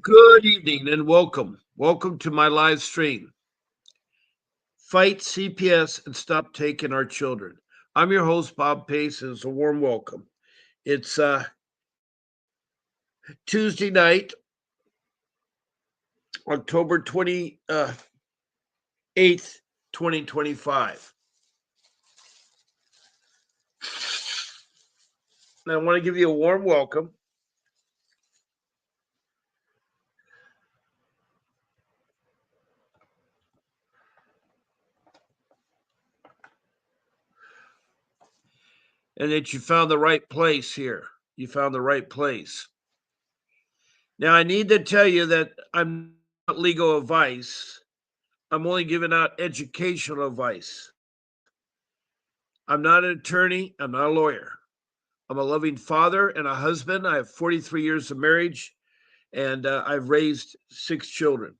Good evening and welcome. Welcome to my live stream. Fight CPS and stop taking our children. I'm your host, Bob Pace, and it's a warm welcome. It's Tuesday night, October 28th, 2025. And I want to give you a warm welcome. And that you found the right place here. You found the right place. Now, I need to tell you that I'm not legal advice. I'm only giving out educational advice. I'm not an attorney. I'm not a lawyer. I'm a loving father and a husband. I have 43 years of marriage, and I've raised 6 children.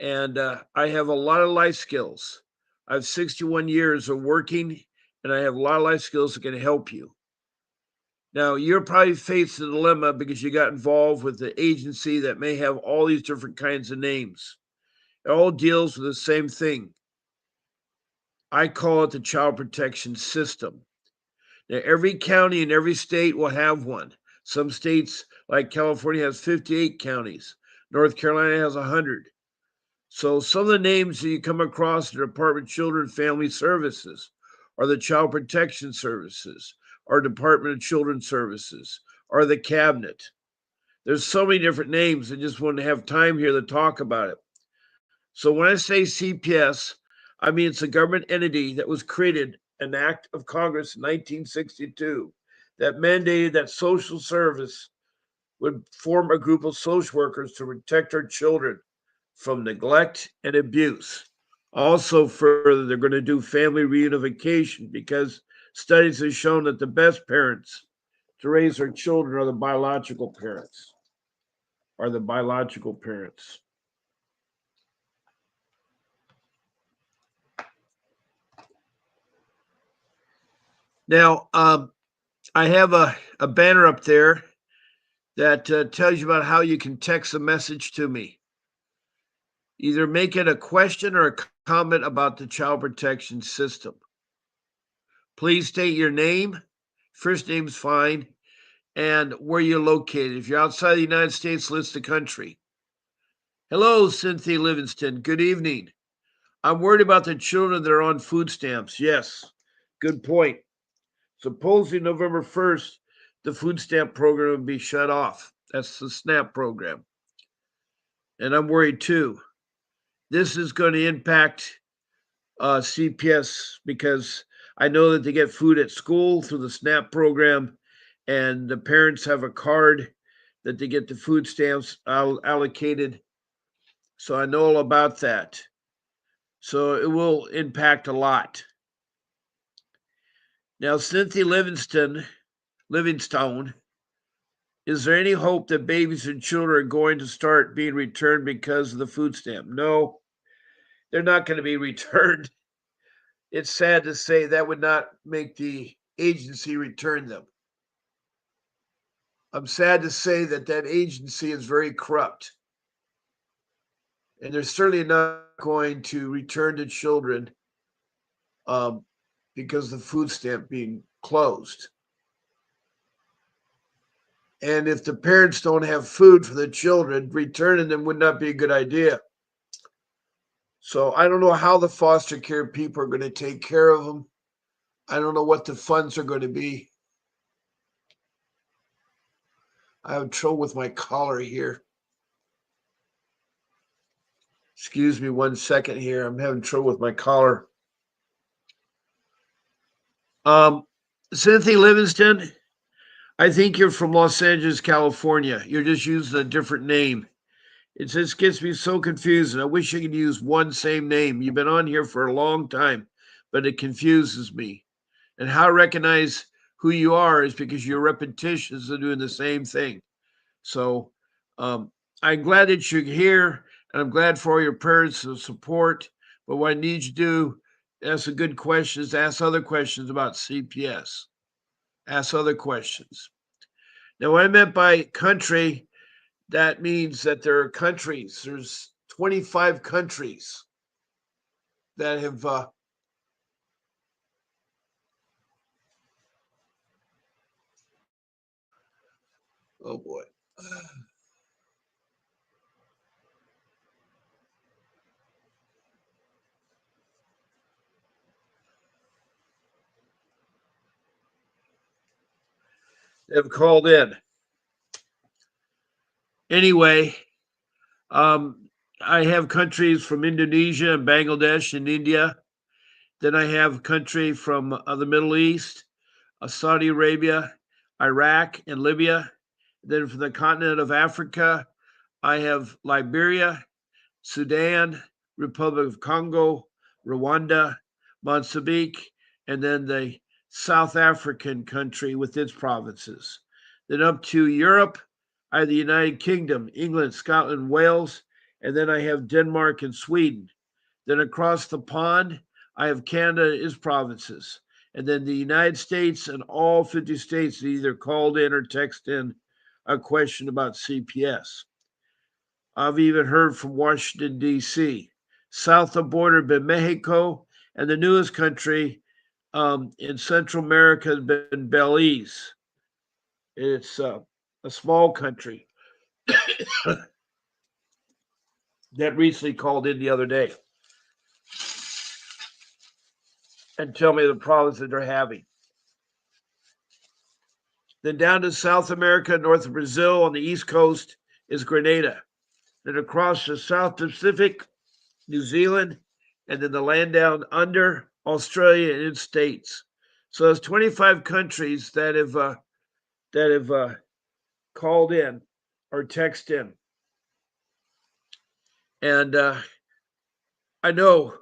And I have a lot of life skills. I have 61 years of working, and I have a lot of life skills that can help you. Now, you're probably faced a dilemma because you got involved with the agency that may have all these different kinds of names. It all deals with the same thing. I call it the child protection system. Now, every county and every state will have one. Some states, like California, has 58 counties. North Carolina has 100. So some of the names that you come across in the Department of Children and Family Services are the Child Protection Services, or Department of Children's Services, or the Cabinet. There's so many different names. I just wouldn't have time here to talk about it. So when I say CPS, I mean it's a government entity that was created, an act of Congress in 1962 that mandated that social service would form a group of social workers to protect our children from neglect and abuse. Also, further, they're going to do family reunification because studies have shown that the best parents to raise their children are the biological parents. Are the biological parents. Now, I have a banner up there that tells you about how you can text a message to me. Either make it a question or a comment about the child protection system. Please state your name. First name's fine. And where you're located. If you're outside the United States, list the country. Hello, Cynthia Livingston. Good evening. I'm worried about the children that are on food stamps. Yes, good point. Supposedly November 1st, the food stamp program will be shut off. That's the SNAP program. And I'm worried too. This is going to impact CPS because I know that they get food at school through the SNAP program, and the parents have a card that they get the food stamps allocated. So I know all about that. So it will impact a lot. Now, Cynthia Livingstone, is there any hope that babies and children are going to start being returned because of the food stamp? No, they're not going to be returned. It's sad to say that would not make the agency return them. I'm sad to say that that agency is very corrupt. And they're certainly not going to return the children um, because the food stamp being closed. And if the parents don't have food for the children, returning them would not be a good idea. So I don't know how the foster care people are going to take care of them. I don't know what the funds are going to be. I have trouble with my collar here. Excuse me 1 second here. I'm having trouble with my collar. Um, Cynthia Livingston, I think you're from Los Angeles, California. You're just using a different name. It just gets me so confused. I wish I could use one same name. You've been on here for a long time, but it confuses me. And how I recognize who you are is because your repetitions are doing the same thing. So um, I'm glad that you're here, and I'm glad for all your parents' support. But what I need you to do, ask a good questions, ask other questions about CPS, ask other questions. Now, what I meant by country, That means that there are countries, there's 25 countries that have, oh boy, have called in. Anyway, um, I have countries from Indonesia and Bangladesh and India. Then I have country from the Middle East, Saudi Arabia, Iraq, and Libya. Then from the continent of Africa, I have Liberia, Sudan, Republic of Congo, Rwanda, Mozambique, and then the South African country with its provinces. Then up to Europe, I have the United Kingdom, England, Scotland, Wales, and then I have Denmark and Sweden. Then across the pond, I have Canada and its provinces. And then the United States and all 50 states either called in or texted in a question about CPS. I've even heard from Washington, D.C. South of border been Mexico, and the newest country in Central America has been Belize. It's a small country that recently called in the other day and tell me the problems that they're having. Then down to South America, north of Brazil on the east coast is Grenada. Then across the South Pacific, New Zealand, and then the land down under Australia and its states. So there's 25 countries that have called in or text in, and I know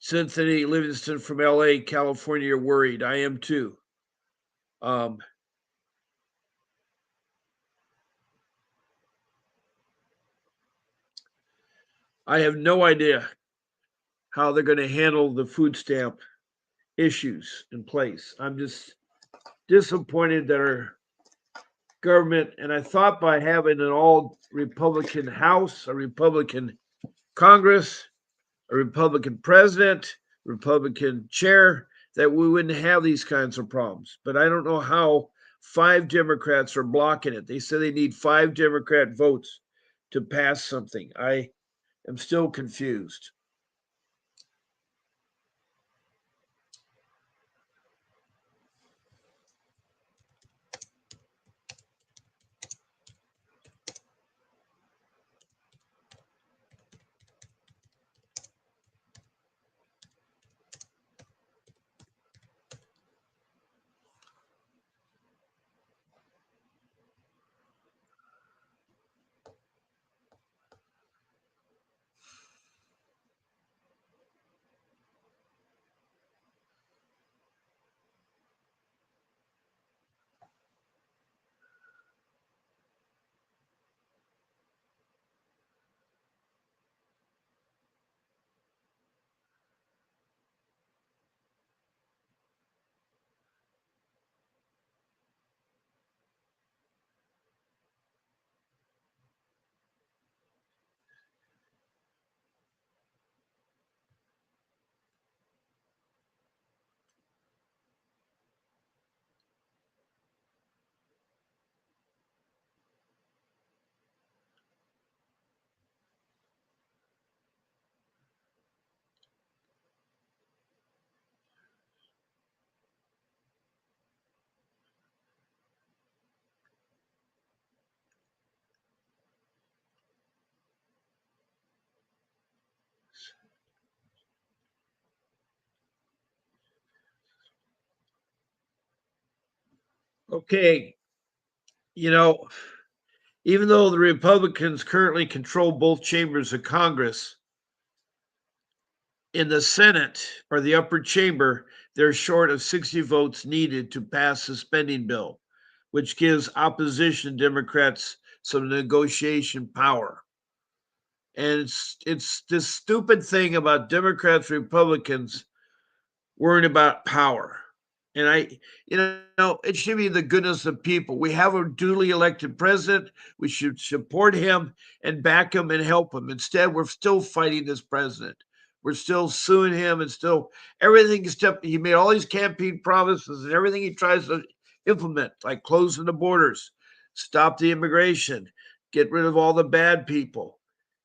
Cynthia Livingston from L.A., California, are worried. I am too. Um, I have no idea how they're going to handle the food stamp issues in place. I'm just disappointed that our government, and I thought by having an all Republican House, a Republican Congress, a Republican president, Republican chair, that we wouldn't have these kinds of problems. But I don't know how 5 Democrats are blocking it. They say they need 5 Democrat votes to pass something. I am still confused. Okay, you know, even though the Republicans currently control both chambers of Congress, in the Senate or the upper chamber, they're short of 60 votes needed to pass the spending bill, which gives opposition Democrats some negotiation power. And it's this stupid thing about Democrats, Republicans worrying about power. And it should be the goodness of people. We have a duly elected president. We should support him and back him and help him. Instead, we're still fighting this president. We're still suing him and still everything except he made all these campaign promises and everything he tries to implement, like closing the borders, stop the immigration, get rid of all the bad people.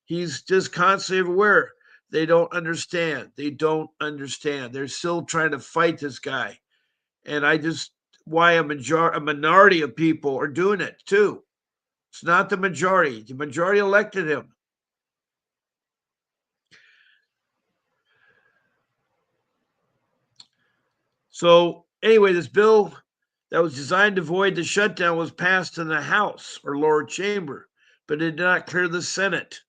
He's just constantly aware. They don't understand. They don't understand. They're still trying to fight this guy, and I just why a minority of people are doing it too. It's not the majority. The majority elected him. So anyway, this bill that was designed to avoid the shutdown was passed in the House or lower chamber, but it did not clear the Senate.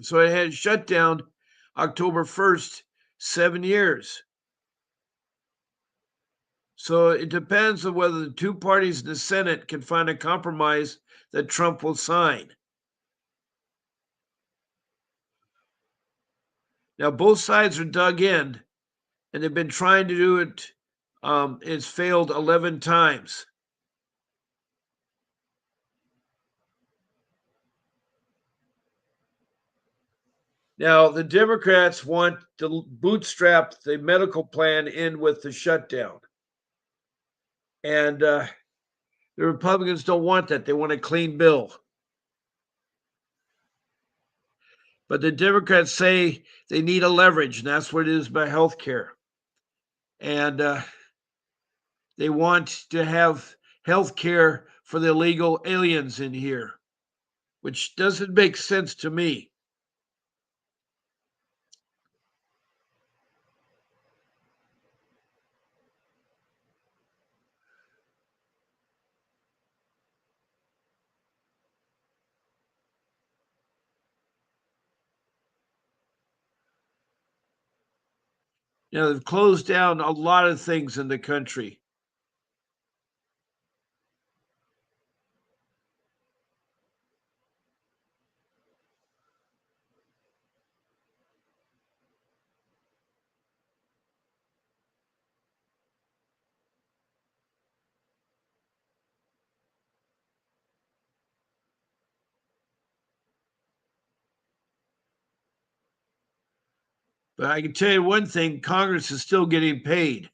So it had shut down October 1st, 7 years. So it depends on whether the two parties in the Senate can find a compromise that Trump will sign. Now, both sides are dug in, and they've been trying to do it. It's failed 11 times. Now, the Democrats want to bootstrap the medical plan in with the shutdown. And the Republicans don't want that. They want a clean bill. But the Democrats say they need a leverage, and that's what it is by health care. And they want to have health care for the illegal aliens in here, which doesn't make sense to me. They've closed down a lot of things in the country. But I can tell you one thing, Congress is still getting paid.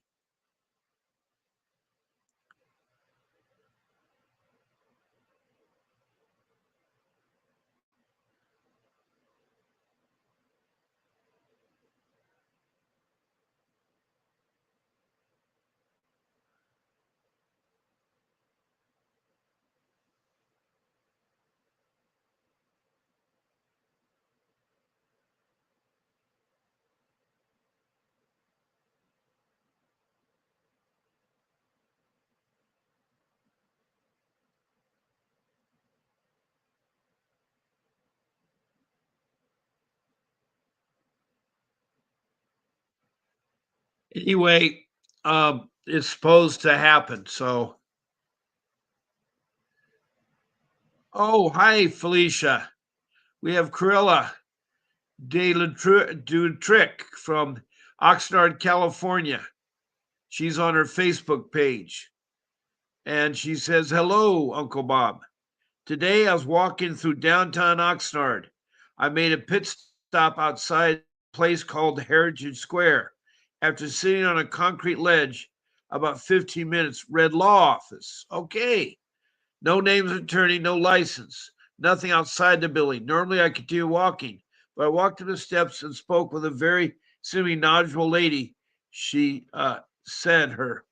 Anyway, it's supposed to happen. So, oh, hi, Felicia. We have Corilla Dutrick from Oxnard, California. She's on her Facebook page, and she says, "Hello, Uncle Bob. Today I was walking through downtown Oxnard. I made a pit stop outside a place called Heritage Square. After sitting on a concrete ledge about 15 minutes, read law office. Okay. No names of attorney, no license, nothing outside the building. Normally I continue walking, but I walked to the steps and spoke with a very seemingly knowledgeable lady. She said her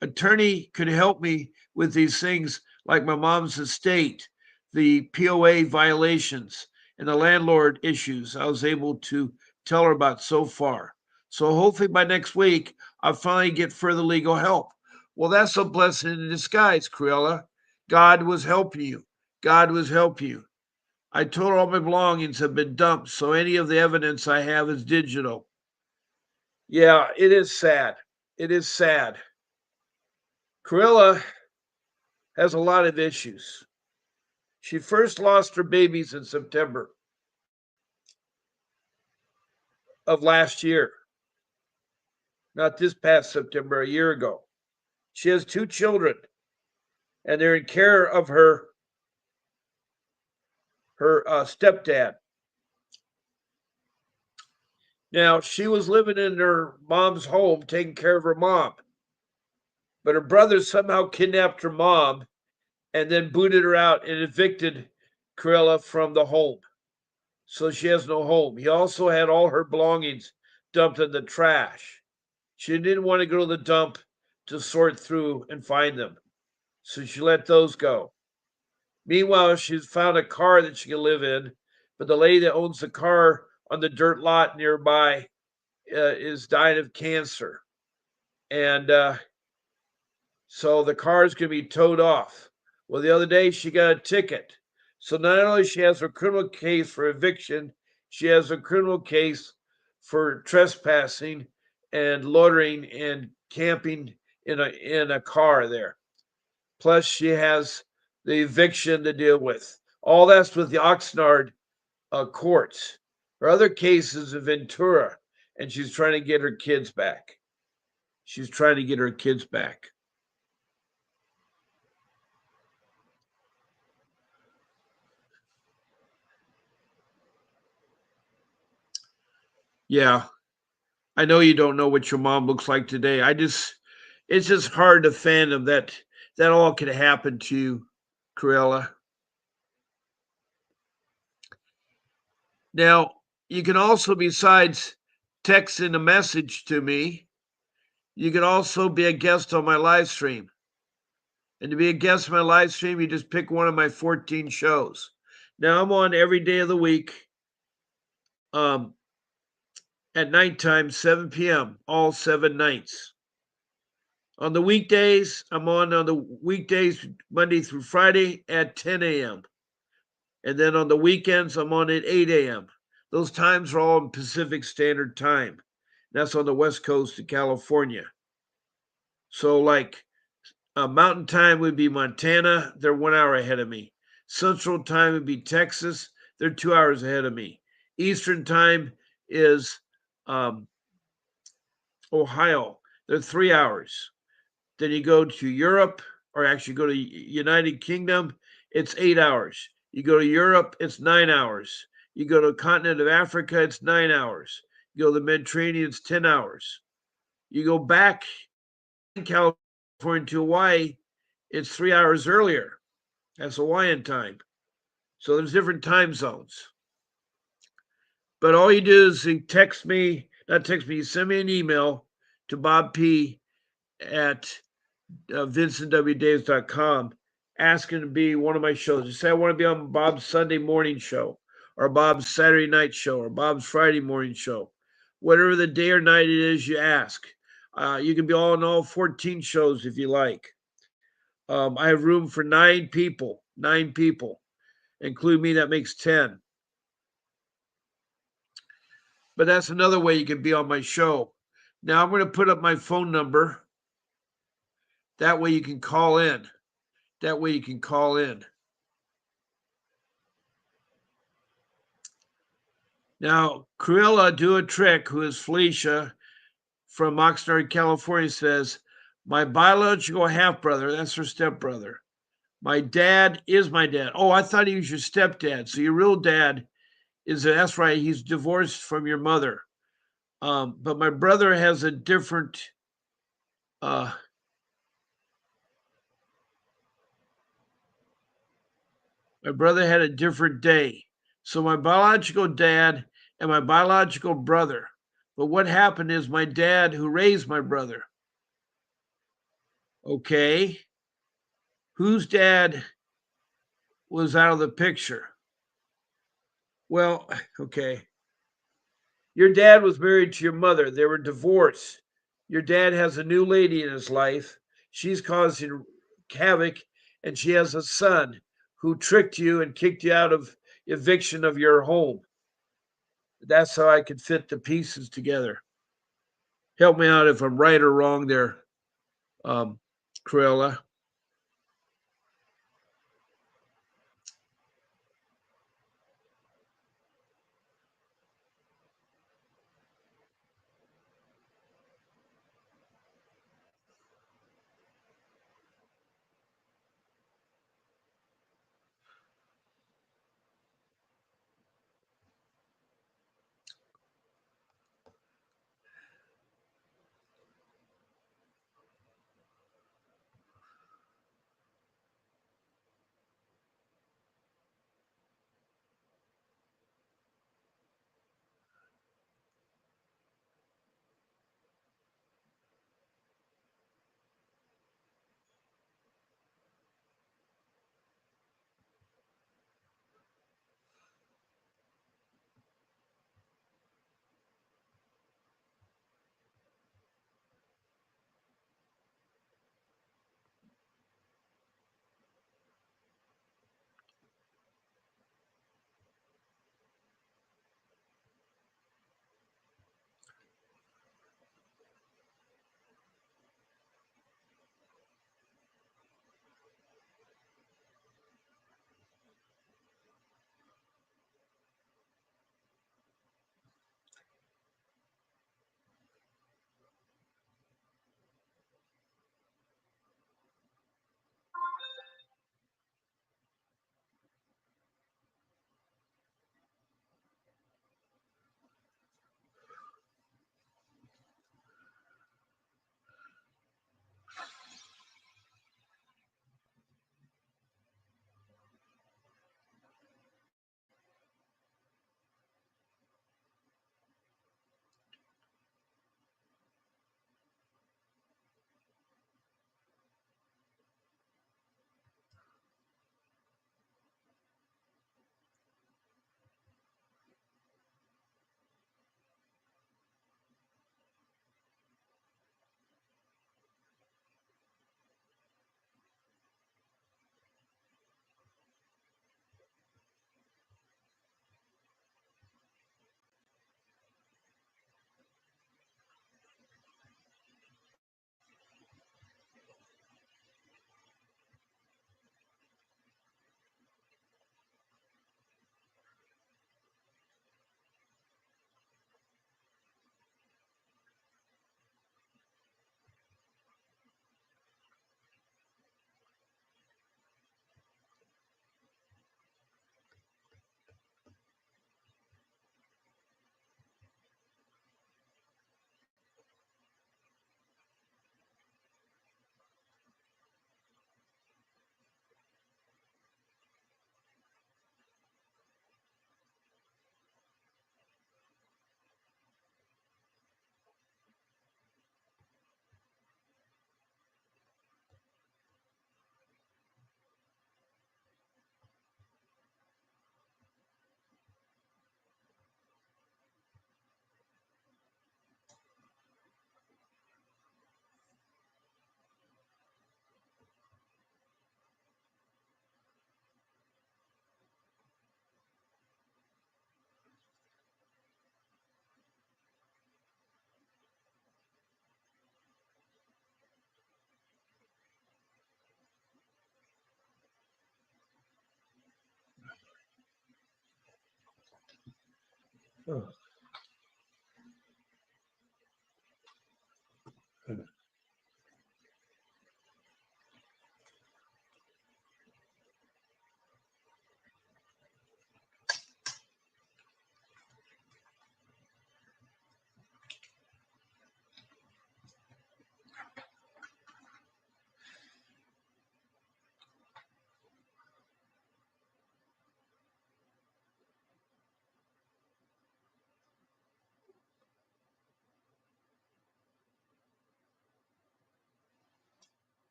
attorney could help me with these things like my mom's estate, the POA violations, and the landlord issues I was able to tell her about so far. So hopefully by next week, I'll finally get further legal help. Well, that's a blessing in disguise, Cruella. God was helping you. God was helping you. I told her all my belongings have been dumped, so any of the evidence I have is digital. Yeah, it is sad. It is sad. Cruella has a lot of issues. She first lost her babies in September. of last year, not this past September, a year ago. She has two children, and they're in care of her stepdad. Now, she was living in her mom's home, taking care of her mom, but her brother somehow kidnapped her mom and then booted her out and evicted Corella from the home. So she has no home. He also had all her belongings dumped in the trash. She didn't want to go to the dump to sort through and find them. So she let those go. Meanwhile, she's found a car that she can live in, but the lady that owns the car on the dirt lot nearby is dying of cancer. And so the car is going to be towed off. Well, the other day she got a ticket. So not only she has a criminal case for eviction, she has a criminal case for trespassing and loitering and camping in a car there. Plus she has the eviction to deal with. All that's with the Oxnard courts. Her other case is in Ventura, and she's trying to get her kids back. She's trying to get her kids back. Yeah, I know you don't know what your mom looks like today. It's just hard to fathom that all could happen to you, Corella. Now, you can also, besides texting a message to me, you can also be a guest on my live stream. And to be a guest on my live stream, you just pick one of my 14 shows. Now, I'm on every day of the week um, at nighttime, 7 p.m., all 7 nights. On the weekdays, I'm on the weekdays, Monday through Friday at 10 a.m. And then on the weekends, I'm on at 8 a.m. Those times are all in Pacific Standard Time. That's on the West Coast of California. So, like, Mountain Time would be Montana. They're 1 hour ahead of me. Central Time would be Texas. They're 2 hours ahead of me. Eastern Time is um, Ohio. They're 3 hours. Then you go to Europe, or actually go to United Kingdom, it's 8 hours. You go to Europe, it's 9 hours. You go to the continent of Africa, it's 9 hours. You go to the Mediterranean, it's 10 hours. You go back in California to Hawaii, it's 3 hours earlier. That's Hawaiian time. So there's different time zones. But all you do is you text me, not text me, you send me an email to Bob P at vincentwdavis.com asking to be one of my shows. You say I want to be on Bob's Sunday morning show or Bob's Saturday night show or Bob's Friday morning show. Whatever the day or night it is you ask. You can be on all 14 shows if you like. I have room for 9 people. 9 people. Include me, that makes 10. But that's another way you can be on my show. Now I'm going to put up my phone number. That way you can call in. That way you can call in. Now, Cruella Do a Trick, who is Felicia from Oxnard, California, says, my biological half brother, that's her stepbrother. My dad is my dad. Oh, I thought he was your stepdad. So your real dad that's right, he's divorced from your mother. But my brother has a different uh, my brother had a different day. So my biological dad and my biological brother. But what happened is my dad, who raised my brother, okay, whose dad was out of the picture? Well, okay. Your dad was married to your mother. They were divorced. Your dad has a new lady in his life. She's causing havoc, and she has a son who tricked you and kicked you out of eviction of your home. That's how I could fit the pieces together. Help me out if I'm right or wrong there, um, Cruella. Oh.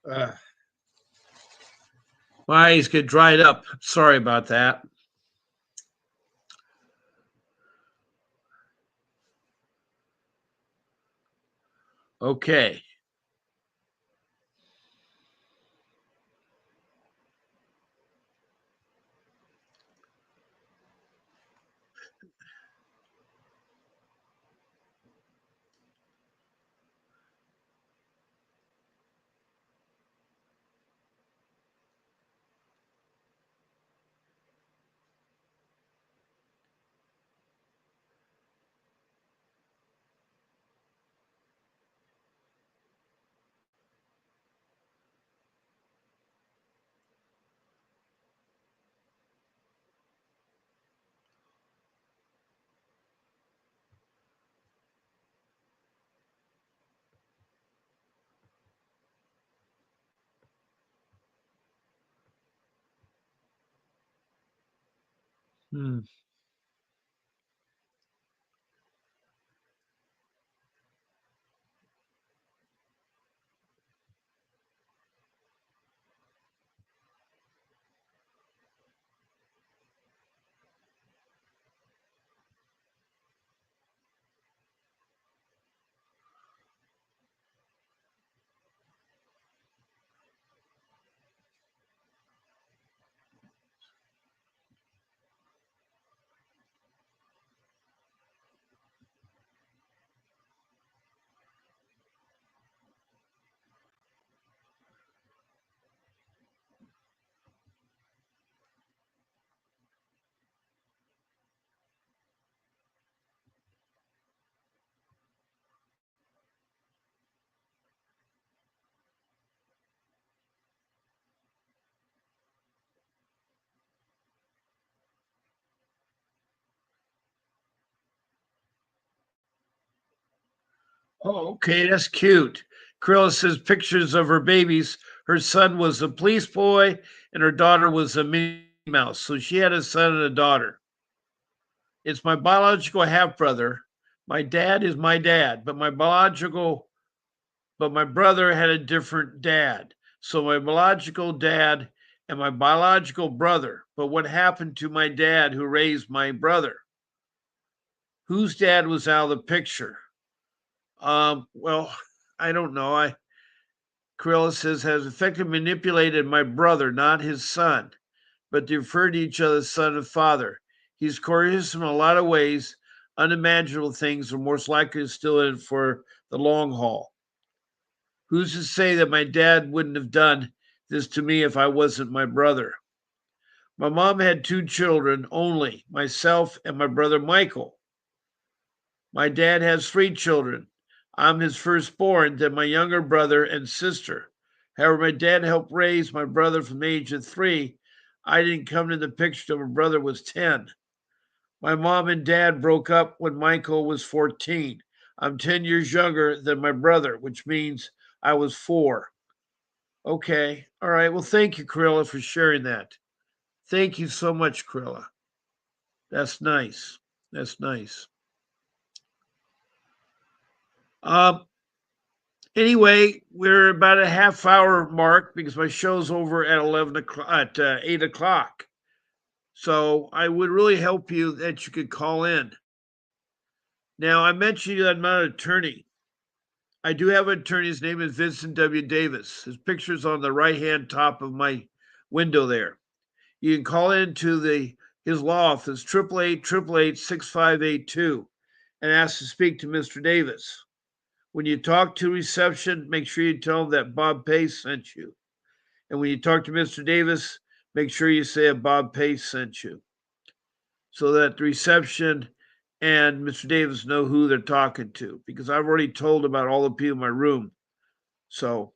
Uh, my eyes get dried up. Sorry about that. Okay. Hmm. Oh, okay, that's cute. Krilla says pictures of her babies. Her son was a police boy and her daughter was a Minnie Mouse. So she had a son and a daughter. It's my biological half brother. My dad is my dad, but my brother had a different dad. So my biological dad and my biological brother. But what happened to my dad who raised my brother? Whose dad was out of the picture? Well, I don't know. Corella says has effectively manipulated my brother, not his son, but they refer to each other as son and father. He's coercive in a lot of ways. Unimaginable things are most likely still in it for the long haul. Who's to say that my dad wouldn't have done this to me if I wasn't my brother? My mom had two children only, myself and my brother Michael. My dad has three children. I'm his firstborn, then my younger brother and sister. However, my dad helped raise my brother from the age of 3. I didn't come into the picture till my brother was 10. My mom and dad broke up when Michael was 14. I'm 10 years younger than my brother, which means I was 4. Okay. All right. Well, thank you, Krilla, for sharing that. Thank you so much, Krilla. That's nice. That's nice. Um, Anyway, we're about a half hour mark because my show's over at 11 o'clock, at 8 o'clock. So I would really help you that you could call in. Now I mentioned that I'm not an attorney. I do have an attorney. His name is Vincent W. Davis. His picture's on the right hand top of my window there. You can call into the his law office 888 888 6582 and ask to speak to Mr. Davis. When you talk to reception, make sure you tell them that Bob Pace sent you. And when you talk to Mr. Davis, make sure you say a Bob Pace sent you so that the reception and Mr. Davis know who they're talking to because I've already told about all the people in my room. So,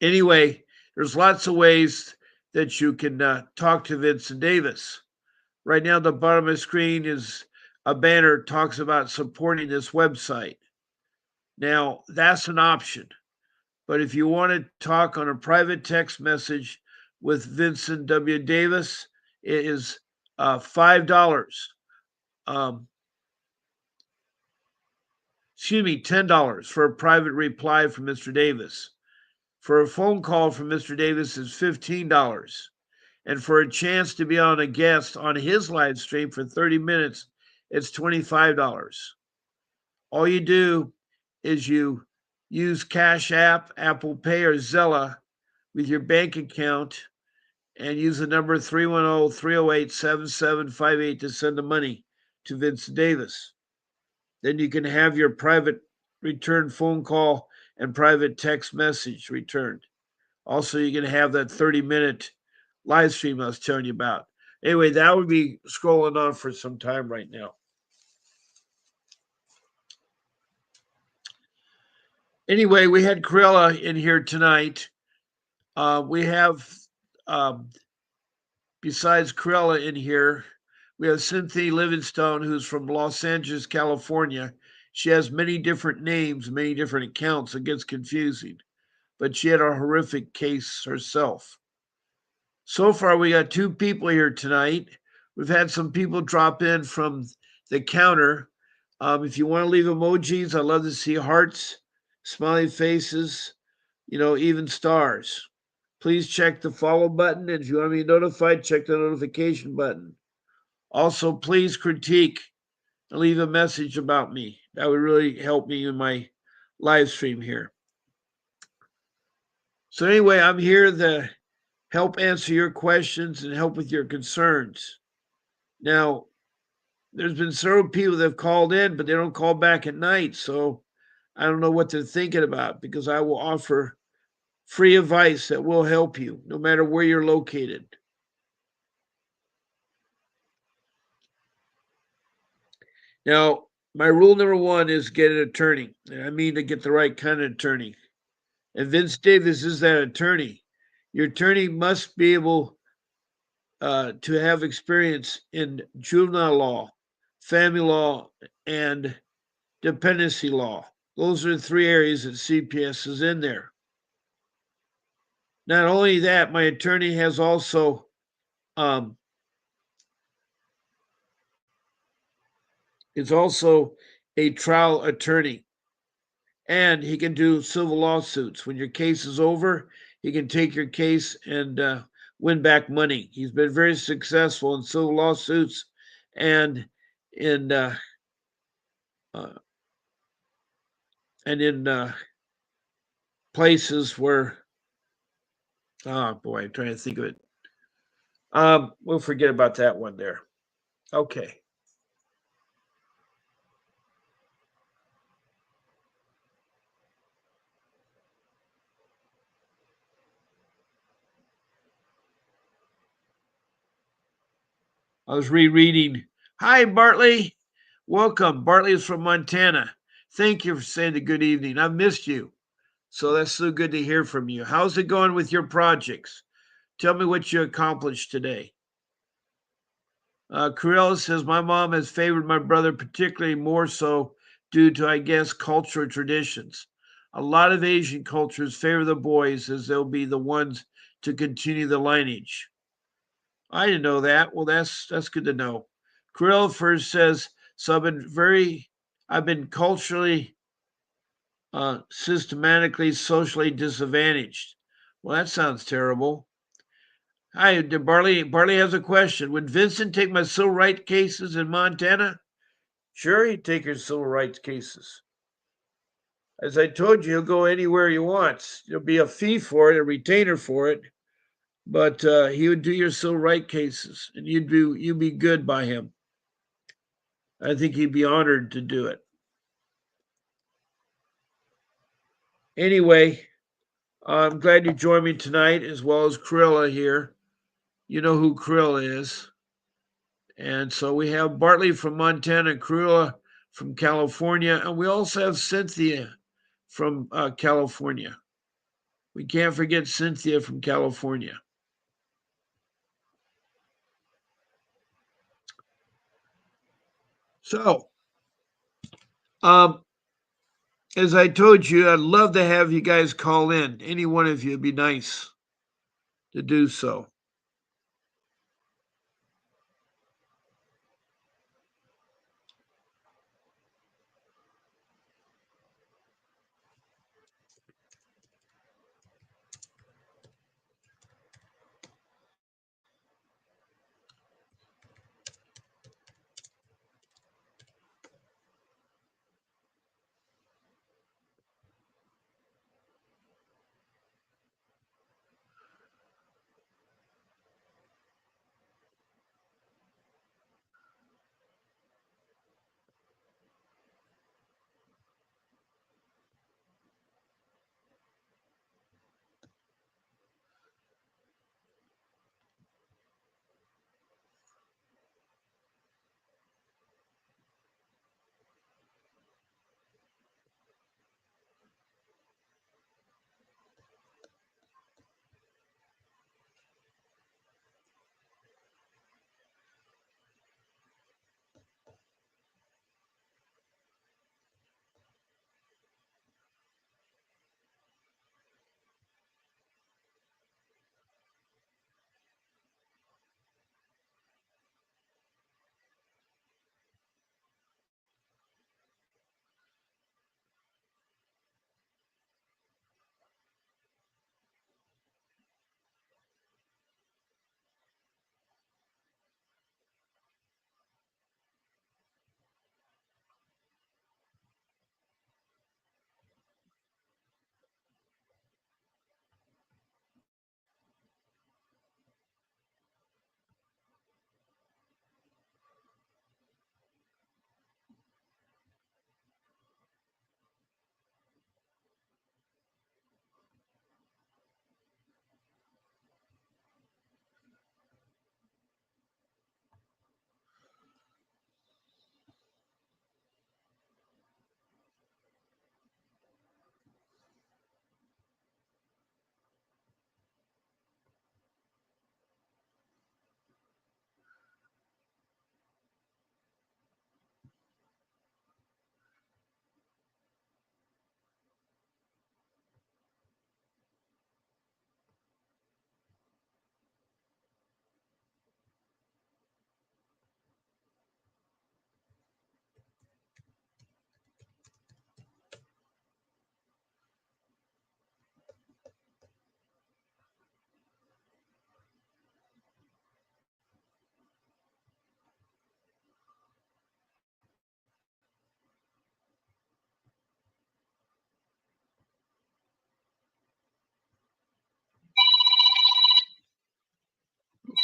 anyway, there's lots of ways that you can talk to Vincent Davis. Right now, at the bottom of the screen is a banner talks about supporting this website. Now, that's an option. But if you want to talk on a private text message with Vincent W. Davis, it is $5. Um, $10 for a private reply from Mr. Davis. For a phone call from Mr. Davis is $15. And for a chance to be on a guest on his live stream for 30 minutes, it's $25. All you do is you use Cash App, Apple Pay, or Zella with your bank account and use the number 310-308-7758 to send the money to Vincent Davis. Then you can have your private return phone call and private text message returned. Also, you can have that 30-minute live stream I was telling you about. Anyway, that would be scrolling on for some time right now. Anyway, we had Corella in here tonight. We have, besides Corella in here, we have Cynthia Livingstone, who's from Los Angeles, California. She has many different names, many different accounts. It gets confusing. But she had a horrific case herself. So far, we got 2 people here tonight. We've had some people drop in from the counter. If you want to leave emojis, I love to see hearts, smiley faces, even stars. Please check the follow button. And if you want to be notified, check the notification button. Also, please critique and leave a message about me. That would really help me in my live stream here. So, anyway, I'm here to help answer your questions and help with your concerns. Now, there's been several people that have called in, but they don't call back at night. So, I don't know what they're thinking about because I will offer free advice that will help you no matter where you're located. Now, my rule number 1 is get an attorney. And I mean to get the right kind of attorney. And Vince Davis is that attorney. Your attorney must be able to have experience in juvenile law, family law, and dependency law. Those are the 3 areas that CPS is in there. Not only that, my attorney has also is also a trial attorney, and he can do civil lawsuits. When your case is over, he can take your case and win back money. He's been very successful in civil lawsuits and in places where, oh boy, I'm trying to think of it. We'll forget about that one there. Okay. I was rereading. Hi, Bartley. Welcome. Bartley is from Montana. Thank you for saying the good evening. I've missed you. So that's so good to hear from you. How's it going with your projects? Tell me what you accomplished today. Corella says, my mom has favored my brother, particularly more so due to, I guess, cultural traditions. A lot of Asian cultures favor the boys as they'll be the ones to continue the lineage. I didn't know that. Well, that's good to know. Corella first says, so I've been culturally, systematically, socially disadvantaged. Well, that sounds terrible. Hi, Barley. Barley has a question. Would Vincent take my civil rights cases in Montana? Sure, he'd take your civil rights cases. As I told you, he'll go anywhere he wants. There'll be a fee for it, a retainer for it, but he would do your civil rights cases, and you'd be good by him. I think he'd be honored to do it. Anyway, I'm glad you joined me tonight, as well as Krilla here. You know who Krilla is. And so we have Bartley from Montana, Krilla from California, and we also have Cynthia from California. We can't forget Cynthia from California. So, um, as I told you, I'd love to have you guys call in. Any one of you would be nice to do so.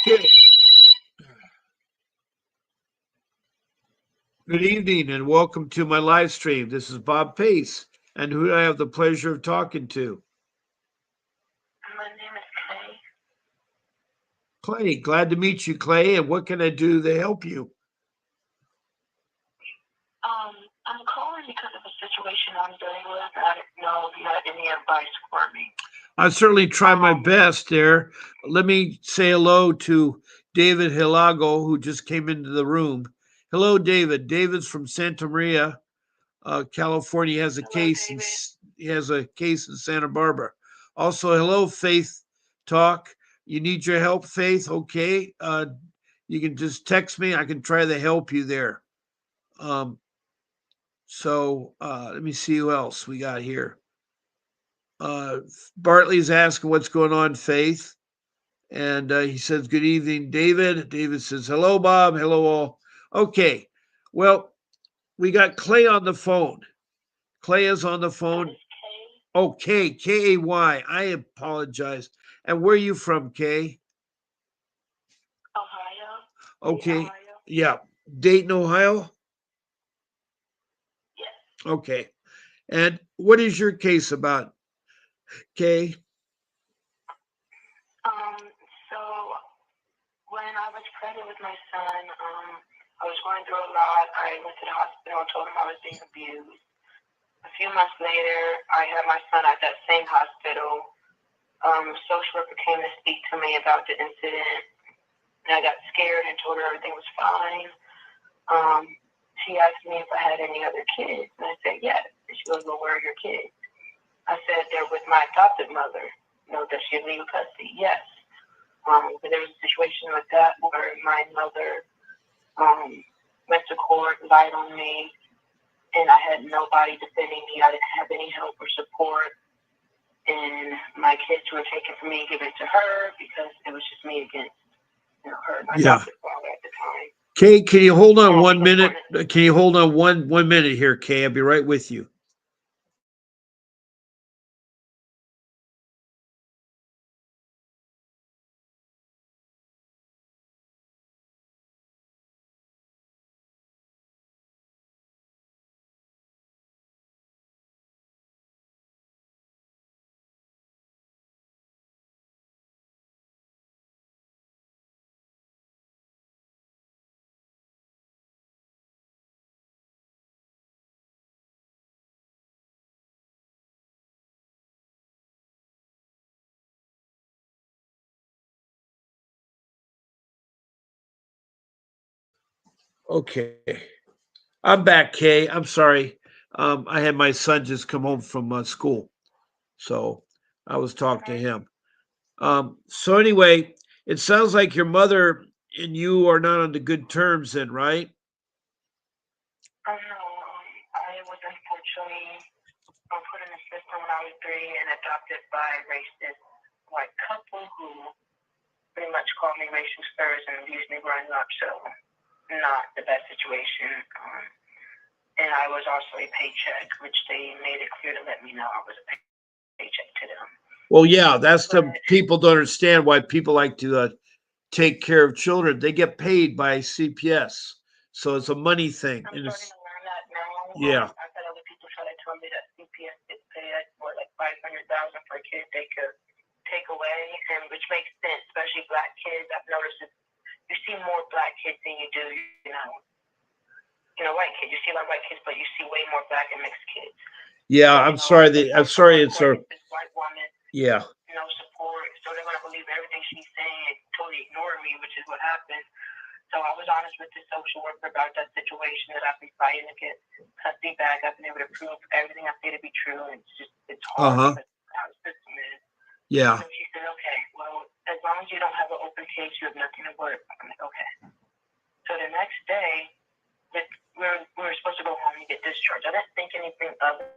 Okay. Good evening and welcome to my live stream. This is Bob Pace, and who do I have the pleasure of talking to? My name is Kay. Clay. Glad to meet you, Clay. And what can I do to help you? I'm calling because of a situation I'm dealing with. I didn't know if you had any advice for me. I certainly try my Um, best there. Let me say hello to David Hilago, who just came into the room. Hello, David. David's from Santa Maria, California. He has a Hello, case in David. he has a case in Santa Barbara. Also, hello, Faith Talk. You need your help, Faith? Okay. You can just text me. I can try to help you there. Um, let me see who else we got here. Uh, Bartley's asking what's going on, Faith. And he says, "Good evening, David." David says, "Hello, Bob. Hello, all." Okay. Well, we got Clay on the phone. Clay is on the That phone. is Kay, Oh, Kay. I apologize. And where are you from, Kay? Ohio. Dayton, Okay. Ohio. Yeah. Dayton, Ohio? Yes. Okay. And what is your case about? Okay. So when I was pregnant with my son, I was going through a lot. I went to the hospital and told him I was being abused. A few months later, I had my son at that same hospital. A social worker came to speak to me about the incident, and I got scared and told her everything was fine. She asked me if I had any other kids, and I said yes. And she goes, "Well, where are your kids?" I said, "They're with my adopted mother." "No, does she have legal custody?" "Yes." But there was a situation like that where my mother went to court, lied on me, and I had nobody defending me. I didn't have any help or support. And my kids were taken from me and given to her because it was just me against her and my Yeah. adopted father at the time. Kay, can you hold on And 1 she was minute? going to, Can you hold on one minute here, Kay? I'll be right with you. Okay. I'm back, Kay. I'm sorry. I had my son just come home from school. So I was talking to him. So anyway, it sounds like your mother and you are not on the good terms then, right? no, I was unfortunately put in the system when I was 3 and adopted by a racist white couple who pretty much called me racial slurs and abused me growing up. So not the best situation. And I was also a paycheck, which they made it clear to let me know I was a paycheck to them. Well, yeah, that's But the people don't understand why people like to take care of children. They get paid by CPS, so it's a money thing. I'm And starting it's to learn that now. yeah, I've had other people try to tell me that CPS gets paid like 500,000 for a kid they could take away, and which makes sense, especially black kids. I've noticed that you see more black kids than you do, white kids. You see a lot of white kids, but you see way more black and mixed kids. yeah. So, I'm sorry. I'm sorry. It's a this white woman, yeah. no support, so they're gonna believe everything she's saying and totally ignore me, which is what happened. So I was honest with the social worker about that situation that I've been fighting to get custody back. I've been able to prove everything I say to be true, and it's hard Uh-huh. because how the system is. Yeah. So she said, "Okay, well, as long as you don't have an open case, you have nothing to worry about." I'm like, "Okay." So the next day, we were supposed to go home and get discharged. I didn't think anything of it.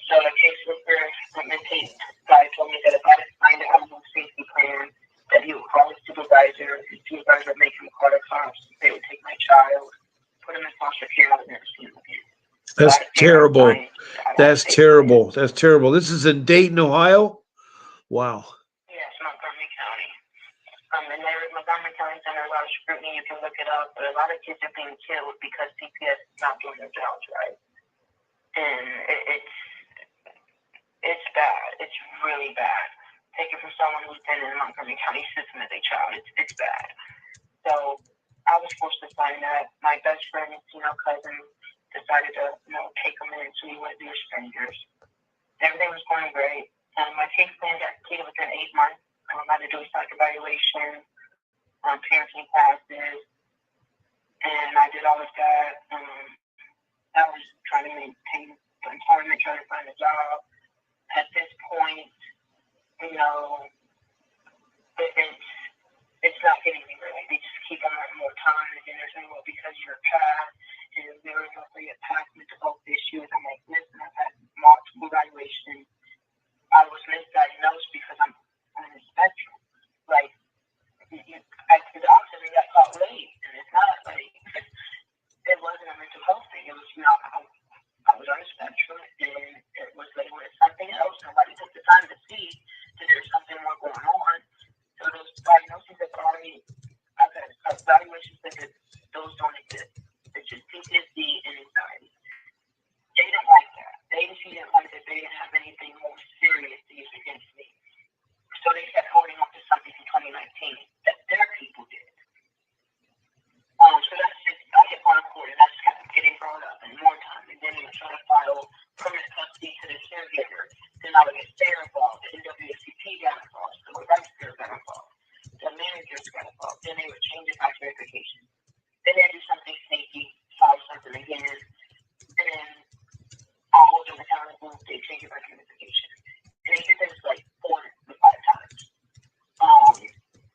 So the caseworker guy told me that if I didn't find a home safety plan, that he would call his supervisor. His supervisor would make him call the cops. They would take my child, put him in foster care, and I would never see him again. That's terrible. That's terrible. That's terrible. This is in Dayton, Ohio. Wow. Yes, Montgomery County. And there, Montgomery County's under a lot of scrutiny. You can look it up, but a lot of kids are being killed because CPS is not doing their jobs right. And it's bad. It's really bad. Take it from someone who's been in the Montgomery County system as a child. It's bad. So I was forced to sign that. My best friend, cousin, decided to, take him in, so he went to be strangers. Everything was going great. My case plan got completed within 8 months. I had to do a psych evaluation, parenting classes, and I did all of that. I was trying to maintain employment, trying to find a job. At this point, it's not getting anywhere. Like, they just keep on wanting more time, and then they're saying, well, because you're a past, and there was also a past mental health issues. I'm like, listen, I've had multiple evaluations. I was misdiagnosed because I'm on the spectrum. Like, the autism got caught late, and it's not like it wasn't a mental health thing. It was, I was on the spectrum, and it was labeled as something else. Nobody took the time to see that there's something more going on. So those diagnoses have already, I've had evaluations that those don't exist. It's just PTSD and anxiety. They didn't like that. The agency didn't like that. They didn't have anything more serious to use against me. So they kept holding on to something from 2019 that their people did. So that's just, I get on court, and that's kind of getting brought up and more time. And then they would try to file permanent custody to the caregiver. Then I would get fair involved. The NWCP got involved. The rights care got involved. The managers got involved. Then they would change it by verification. Then they'd do something sneaky, file something again. And then I'll hold them accountable. They change it by verification. And they did this like 4 to 5 times.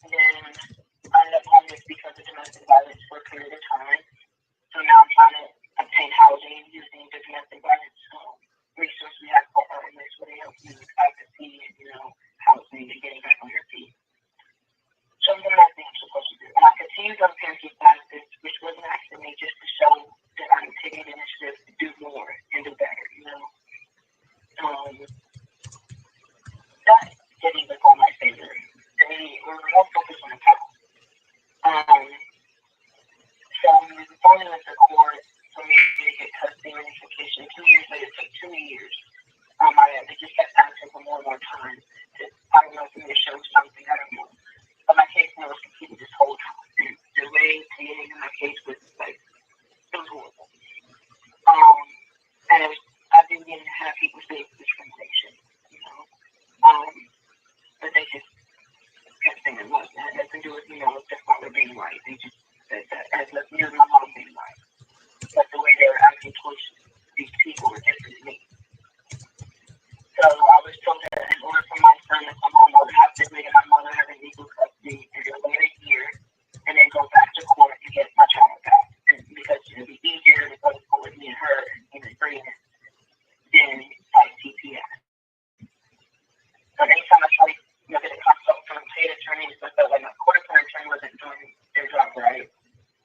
Then I ended up homeless because of domestic violence for a period of time. So now I'm trying to obtain housing using the domestic violence resource we have for RMS, where they help you with advocacy and, housing and getting back on your feet. So I'm doing everything I'm supposed to do. And I continue on parenting classes, which wasn't asking me just to show that I'm taking initiative to do more and do better, That didn't even go in my favor. They were more focused on the past. So we finally went to court for me to get custody unification. 2 years later, it took 2 years. They just kept asking for more and more time. I don't know if I'm going to show something, I don't know. But my case was completed this whole time. And the way creating my case was like, it was horrible. And I didn't even have people say discrimination, but they just kept saying it wasn't. It had nothing to do with, the father being right. They just said that it had nothing to do with my mom being right. But the way they were acting towards these people were different than me. So I was told that in order for my son to come home, I would have to agree to my mother having legal custody and then wait a year and then go back to court and get my child back. And because it would be easier to go to court with me and her and agreement than like CPS. But anytime I tried to get a consult from a paid attorney, I felt like my court attorney wasn't doing their job right.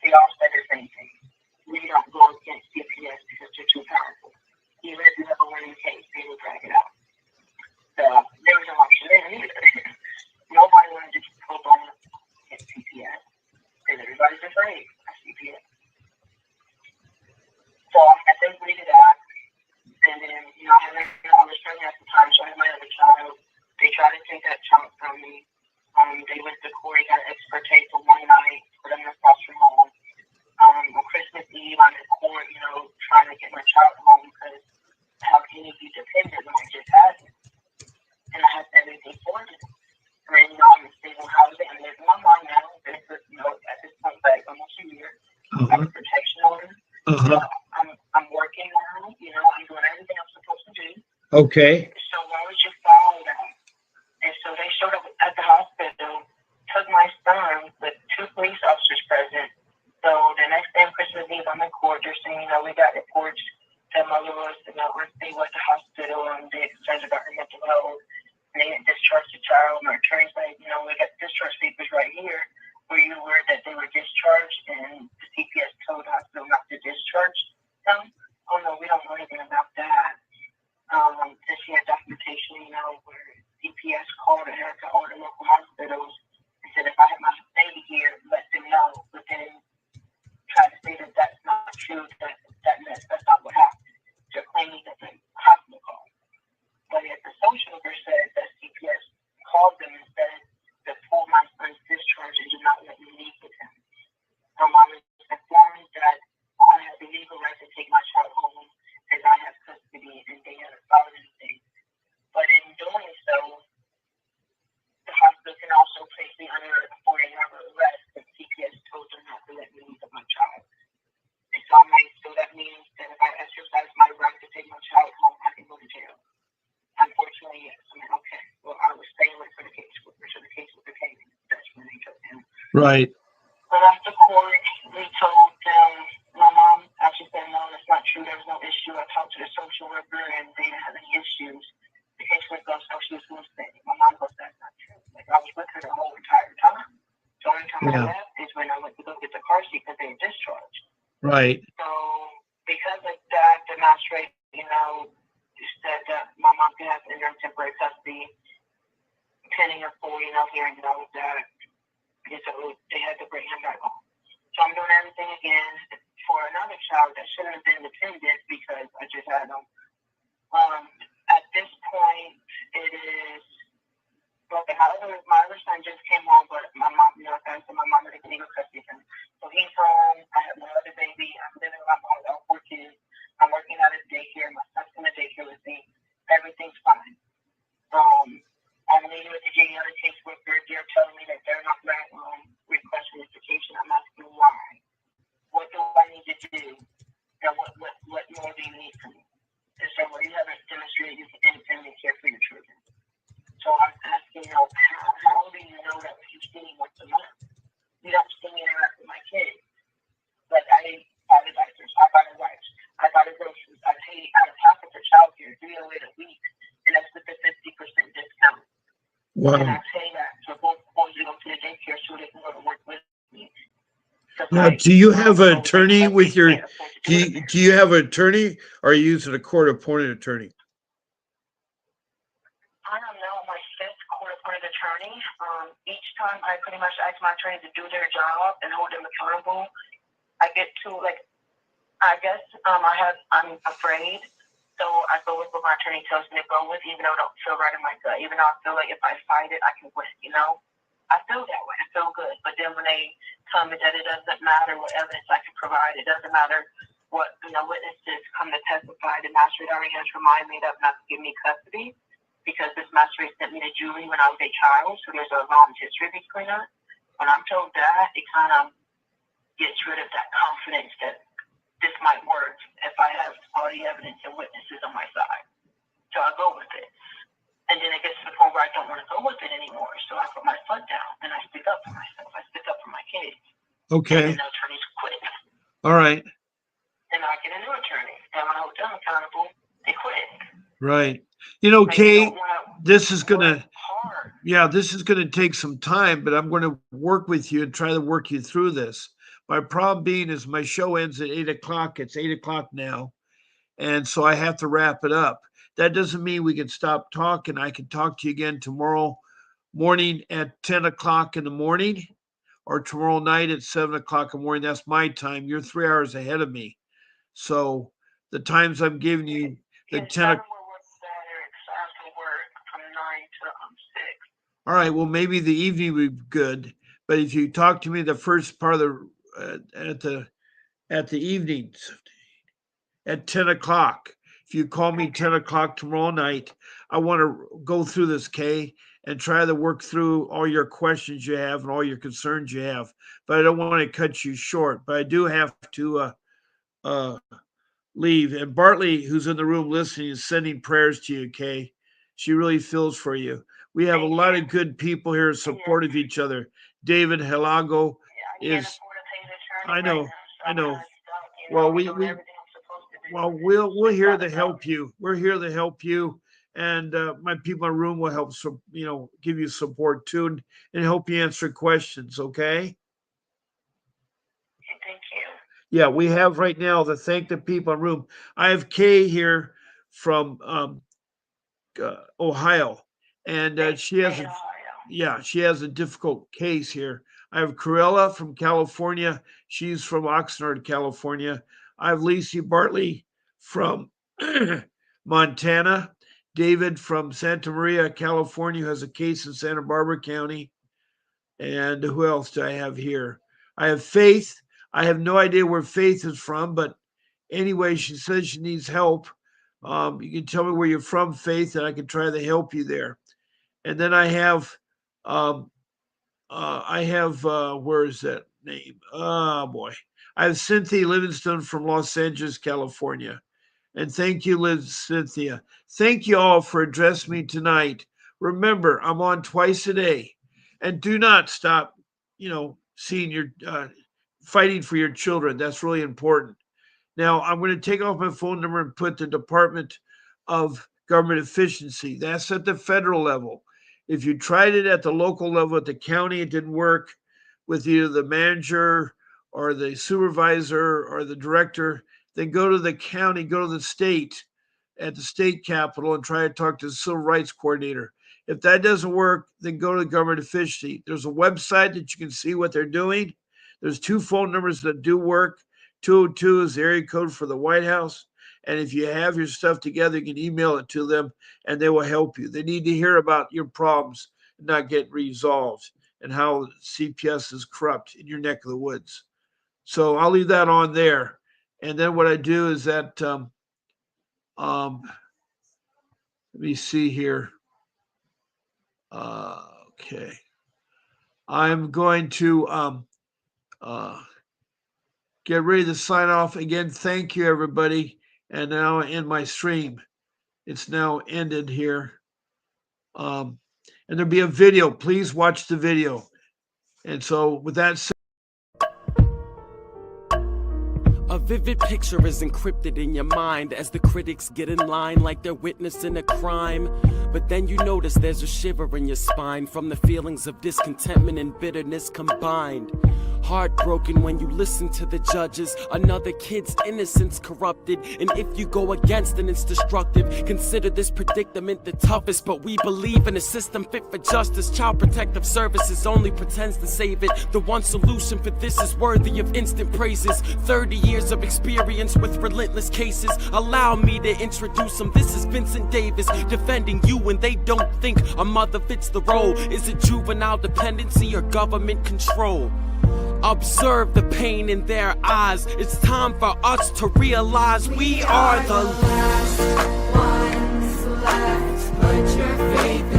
They all said the same thing. We don't go against CPS because they're too powerful. Even if you have a winning case, they will drag it out. So there was no option there either. Nobody wanted to pro bono against CPS because everybody's afraid of CPS. So I think we did that. And then, I was pregnant at the time, so I had my other child. They tried to take that child from me. They went to court, got an expert tape for one night, put them in foster home. On Christmas Eve, I'm in court, trying to get my child home because how can you be dependent when I just had it? And I have everything for it. And then, I'm in stable housing. I'm living my mom now. At this point, like almost a year. I have a protection order. I'm working now. I'm doing everything I'm supposed to do. Okay. So why would you follow that? And so they showed up at the hospital, took my son with 2 police officers present. So the next day on Christmas Eve, I'm in court. They're saying, we got reports that mother was, they went to hospital and they had concerns about her mental health. And they had discharged the child. My attorney's like, we got discharge papers right here. Were you aware that they were discharged and the CPS told the hospital not to discharge them? Oh, no, we don't know anything about that. Then she had documentation, where CPS called America, all the local hospitals, and said if I had my baby here, let them know. But then tried to say that that's not true, that's not what happened. They're claiming that the hospital called. But at the Right. But after court, we told them, my mom actually said, no, that's not true. There was no issue. I talked to the social worker and they didn't have any issues. The case was go, so she was lucid. My mom goes, that's not true. Like, I was with her the whole entire time. The only time I Yeah. left is when I went to go get the car seat because they were discharged. Right. So because of that, the magistrate, said that my mom could have interim temporary custody pending a full, hearing, that so they had to bring him back home. So I'm doing everything again for another child that shouldn't have been dependent because I just had them. At this point, it is okay. My other son just came home, but my mom, thanks to my mom, is legal custody him. So he's home. I have my other baby. I'm living with my mom with all 4 kids. I'm working out of daycare. My son's in the daycare with me. Everything's fine. I'm meeting with the JEO caseworker. They're telling me that they're not going to request reunification. I'm asking why. What do I need to do? And what more do you need from me? And so, well, you haven't demonstrated you can independently care for your children. So I'm asking, how do you know that when you see me once a month? You don't see me interact with my kids. Like, I buy the diapers, I buy the wipes, I buy the groceries, I pay out of pocket for childcare, $308 a week, and that's with the 50% discount. Wow. And I pay that for both boys to go to the daycare so they can go to work with me. Now, do you have an attorney with your? Do you have an attorney, or are you using a court-appointed attorney? I don't know, my 5th court-appointed attorney. Each time I pretty much ask my attorney to do their job and hold them accountable, I get to I'm afraid. So I go with what my attorney tells me to go with, even though I don't feel right in my gut. Even though I feel like if I fight it, I can win. I feel that way. I feel good. But then when they tell me that it doesn't matter what evidence I can provide, it doesn't matter what witnesses come to testify. The magistrate already has reminded me that not to give me custody because this magistrate sent me to jury when I was a child. So there's a long history between us. When I'm told that, it kind of gets rid of that confidence that this might work if I have all the evidence and witnesses on my side. So I go with it. And then it gets to the point where I don't want to go with it anymore. So I put my foot down and I stick up for myself. I stick up for my kids. Okay. And the attorneys quit. All right. And I get a new attorney. And when I hold them accountable, they quit. Right. Kay, this is gonna take some time, but I'm going to work with you and try to work you through this. My problem being is my show ends at 8:00. It's 8:00 now, and so I have to wrap it up. That doesn't mean we can stop talking. I can talk to you again tomorrow morning at 10:00 in the morning, or tomorrow night at 7:00 in the morning. That's my time. You're 3 hours ahead of me, so the times I'm giving you, the 10. All right. Well, maybe the evening would be good, but if you talk to me the first part of at the evenings at 10:00, if you call me 10:00 tomorrow night, I want to go through this, Kay, and try to work through all your questions you have and all your concerns you have. But I don't want to cut you short. But I do have to uh, leave. And Bartley, who's in the room listening, is sending prayers to you, Kay. She really feels for you. We have a lot of good people here supportive of each other. David Helago is. I know. Well, we'll here to help you. We're here to help you, and my people in the room will help. So give you support too, and help you answer questions. Okay. Thank you. Yeah, we have right now to thank the people in the room. I have Kay here from Ohio, and she has a difficult case here. I have Corella from California. She's from Oxnard, California. I have Lacey Bartley from Montana. David from Santa Maria, California, who has a case in Santa Barbara County. And who else do I have here? I have Faith. I have no idea where Faith is from, but anyway, she says she needs help. You can tell me where you're from, Faith, and I can try to help you there. And then I have, where is that name? Oh boy, I have Cynthia Livingston from Los Angeles, California. And thank you, Liz, Cynthia. Thank you all for addressing me tonight. Remember, I'm on twice a day, and do not stop seeing your fighting for your children. That's really important. Now, I'm going to take off my phone number and put the Department of Government Efficiency. That's at the federal level. If you tried it at the local level, at the county, it didn't work with either the manager or the supervisor or the director, then go to the county, go to the state at the state capitol and try to talk to the civil rights coordinator. If that doesn't work, then go to the government efficiency. There's a website that you can see what they're doing. There's 2 phone numbers that do work. 202 is the area code for the White House. And if you have your stuff together, you can email it to them and they will help you. They need to hear about your problems and not get resolved and how CPS is corrupt in your neck of the woods. So I'll leave that on there. And then what I do is that, let me see here. Okay. I'm going to get ready to sign off. Again, thank you, everybody. And now I end my stream. It's now ended here. And there'll be a video. Please watch the video. And so with that said, a vivid picture is encrypted in your mind as the critics get in line like they're witnessing a crime. But then you notice there's a shiver in your spine from the feelings of discontentment and bitterness combined. Heartbroken when you listen to the judges, another kid's innocence corrupted, and if you go against it, it's destructive. Consider this predicament the toughest, but we believe in a system fit for justice. Child Protective Services only pretends to save it. The one solution for this is worthy of instant praises. 30 years of experience with relentless cases. Allow me to introduce them. This is Vincent Davis, defending you when they don't think a mother fits the role. Is it juvenile dependency or government control? Observe the pain in their eyes. It's time for us to realize we are the last ones left. Put your faith in